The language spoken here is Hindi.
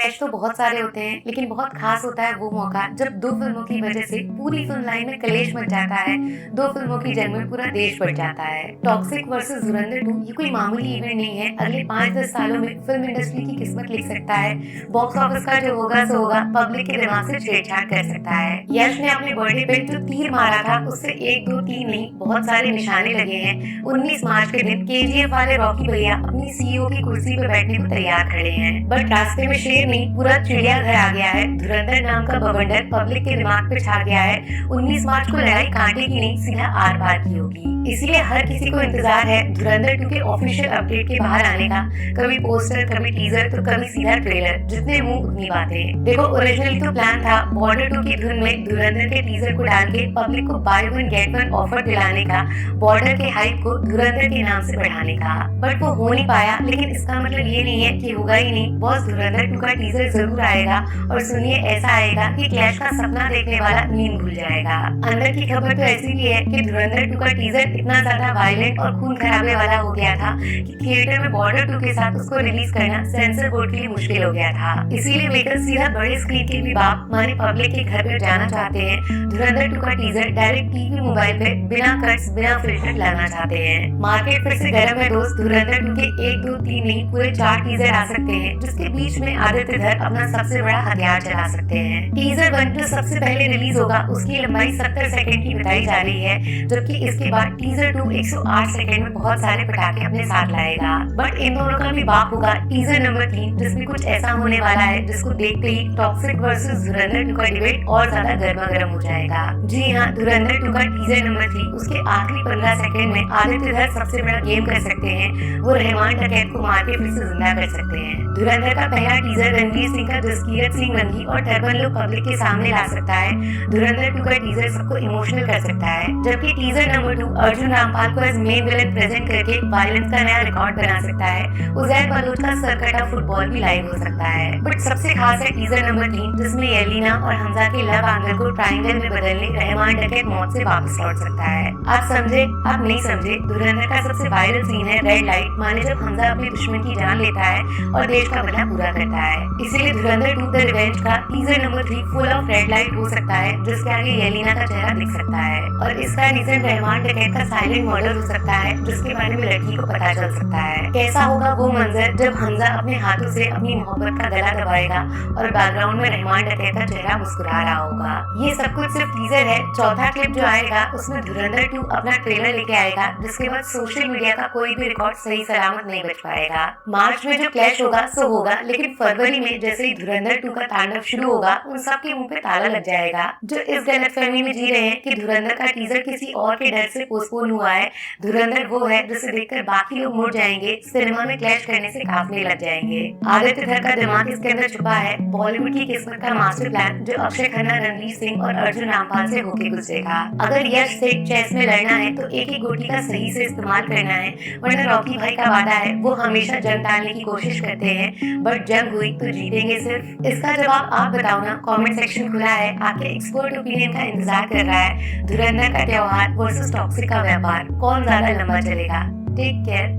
क्लैश तो बहुत सारे होते हैं, लेकिन बहुत खास होता है वो मौका जब दो फिल्मों की वजह से पूरी फिल्म लाइन में कलेश मच जाता है। दो फिल्मों की जंग में पूरा देश बढ़ जाता है। टॉक्सिक वर्सेस धुरंधर 2 ये कोई मामूली इवेंट नहीं है। अगले 5-10 सालों में फिल्म इंडस्ट्री की किस्मत लिख सकता है। बॉक्स ऑफिस का जो होगा सो होगा, पब्लिक के दिमाग से छेड़छाड़ कर सकता है। यश ने अपने बर्थडे पे जो तीर मारा था उससे 1 2 3 नहीं बहुत सारे निशाने लगे हैं। 19 मार्च के दिन केजीएफ वाले रॉकी भैया अपनी सीईओ की कुर्सी पे बैठने को तैयार खड़े हैं, बट रास्ते में शेर नहीं पूरा चिड़ियाघर आ गया है। धुरंधर नाम का बवंडर पब्लिक के दिमाग पे छा गया है। 19 मार्च को लड़ाई कांटे की नहीं सीधा आर पार की होगी। इसीलिए हर किसी को इंतजार है धुरंधर 2 के ऑफिशियल अपडेट के बाहर आने का। कभी पोस्टर, कभी टीजर, तो कभी सीधा ट्रेलर। जितने मुंह उतनी बातें। देखो, ओरिजिनली तो प्लान था बॉर्डर 2 की धुन में धुरंधर के टीजर को डाल के पब्लिक को by one get one offer दिलाने का, बॉर्डर के हाइप को धुरंधर के नाम से बढ़ाने का, बट वो हो नहीं पाया। लेकिन इसका मतलब ये नहीं है कि होगा ही नहीं। बॉस, धुरंधर 2 का टीजर जरूर आएगा, और सुनिए ऐसा आएगा कि क्लैश का सपना देखने वाला नींद भूल जाएगा। अंदर की खबर तो ऐसी भी है कि धुरंधर 2 का टीजर इतना ज्यादा वायलेंट और खून खराबे वाला हो गया था कि थिएटर में बॉर्डर 2 के साथ उसको रिलीज करना सेंसर बोर्ड के लिए मुश्किल हो गया था। इसीलिए मेकर्स सीधा बड़े स्क्रीन के भी बाप माने पब्लिक के घर पे जाना चाहते हैं। धुरंधर 2 का टीजर डायरेक्ट टीवी मोबाइल पे बिना कट्स बिना फिल्टर लाना चाहते हैं। मार्केट फिर से गर्म है दोस्त। धुरंधर 2 के 1 2 3 नहीं पूरे 4 टीजर आ सकते हैं, जिसके बीच में आदित्य धर अपना सबसे बड़ा हथियार चला सकते हैं। टीजर 1 जो सबसे पहले रिलीज होगा उसकी लंबाई 70 सेकंड की बताई जा रही है, जबकि इसके बाद टीजर 2 108 सेकंड में बहुत सारे पटाखे अपने साथ लाएगा। बट इन दोनों का भी बाप होगा टीजर नंबर 3, जिसमें कुछ ऐसा होने वाला है जिसको देखते ही टॉक्सिक वर्सेस धुरंधर 2 का डिबेट और ज्यादा गर्मा गर्म हो जाएगा। जी हाँ, धुरंधर 2 का टीजर नंबर 3 उसके आखिरी 15 सेकंड में आदित्य धर सबसे बड़ा गेम कर सकते हैं। वो रहमान डकैत को मार के फिर से जिंदा कर सकते हैं। धुरंधर का पहला टीजर रणवीर सिंह का जसकीरत सिंह रंगी और टर्बन लुक पब्लिक के सामने ला सकता है। धुरंधर 2 का टीजर सबको इमोशनल कर सकता है, जबकि टीजर नंबर 2 अर्जुन रामपाल को एज मेन विलन प्रेजेंट करके वायलेंस का नया रिकॉर्ड बना सकता है। उजैर बलोच का सरकटा फुटबॉल भी लाइव हो सकता है। बट सबसे खास है टीजर नंबर 3, जिसमें येलिना और हमजा के लव एंगल को ट्रायंगल में बदलने रहमान डकैत मौत से वापस लौट सकता है। आप समझे? आप नहीं समझे? धुरंधर का सबसे वायरल सीन है रेड लाइट, माने जब हमजा अपने दुश्मन की जान लेता है और देश का बदला पूरा करता है। इसीलिए धुरंधर 2 द रिवेंज का teaser number 3 full of red light हो सकता है, जिसके आगे येलिना का चेहरा दिख सकता है। और इसका रीजन रहमान डकैत का साइलेंट मर्डर हो सकता है, जिसके बारे में लड़की को पता चल सकता है। कैसा होगा वो मंजर जब हमजा अपने हाथों से अपनी मोहब्बत का गला दबाएगा और बैकग्राउंड में रहमान डकैत का चेहरा मुस्कुरा रहा होगा। ये सब कुछ सिर्फ टीजर है। चौथा क्लिप जो आएगा उसमें धुरंधर 2 अपना ट्रेलर लेके आएगा, जिसके बाद सोशल मीडिया का कोई भी रिकॉर्ड सही सलामत नहीं बच पाएगा। मार्च में जो क्लैश होगा सो होगा, लेकिन फरवरी में जैसे ही धुरंधर 2 का तांडव शुरू होगा उन सब के मुंह पे ताला लग जाएगा, जो इस गलतफहमी में जी रहे हैं कि धुरंधर का टीजर किसी और के डर से पोस्टपोन हुआ है। धुरंधर वो है जिसे देखकर बाकी लोग मुड़ जाएंगे, सिनेमा में क्लैश करने से कांपने लग जाएंगे। आदित्य धर का दिमाग इसके अंदर छुपा है, बॉलीवुड की किस्मत का मास्टर प्लान, जो अक्षय खन्ना, रणवीर सिंह और अर्जुन रामपाल से होके गुजरेगा। अगर यश से चेस में लड़ना है तो एक एक गोटी का सही से इस्तेमाल करना है, वरना रॉकी भाई का वादा है वो हमेशा जंग टालने की कोशिश करते हैं, बट जंग हुई तो जीतेंगे सिर्फ। इसका जवाब आप बताओ ना, कमेंट सेक्शन खुला है, आपके एक्सपर्ट ओपिनियन का इंतजार कर रहा है। धुरंधर का त्योहार वर्सेस टॉक्सिक का व्यापार, कौन ज्यादा लंबा चलेगा? Take care.